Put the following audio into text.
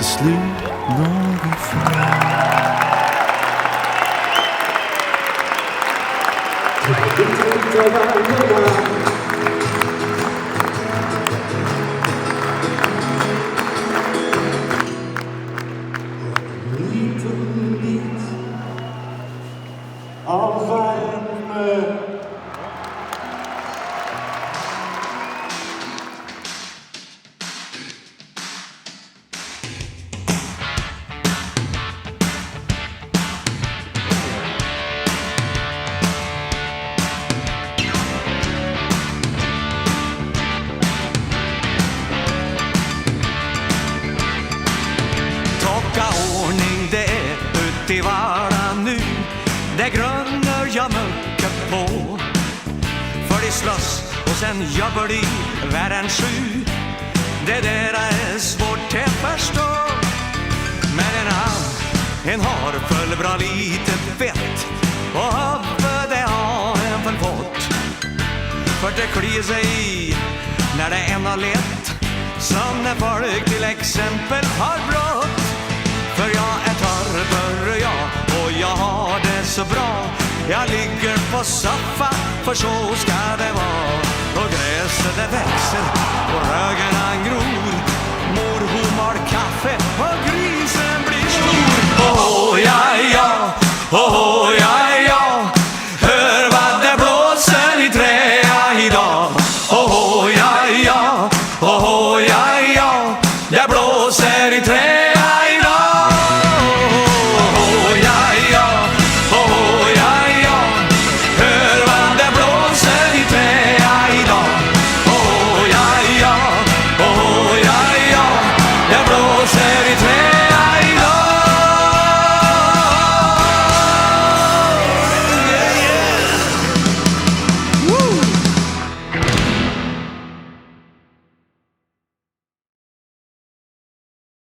slut någon fram. Liten bit av värme. Ordning det är ut i vardagen nu. Det grunnar jag mycket på. För de slåss och sen jobbar de världen sju. Det där är svårt att förstå. Men en har full bra lite fett. Och huvudet har en full fått. För det kliar sig i när det än har lett. Som när folk till exempel har brott. För jag är torr jag och jag har det så bra. Jag ligger på soffa för så ska det vara. Och gräset det växer och rögarna gror. Mor hon har kaffe och grisen blir stor. Oh ja ja, oh ja ja. Hör vad det blåser i träa idag. Oh ja ja, oh ja ja. Det blåser i träa.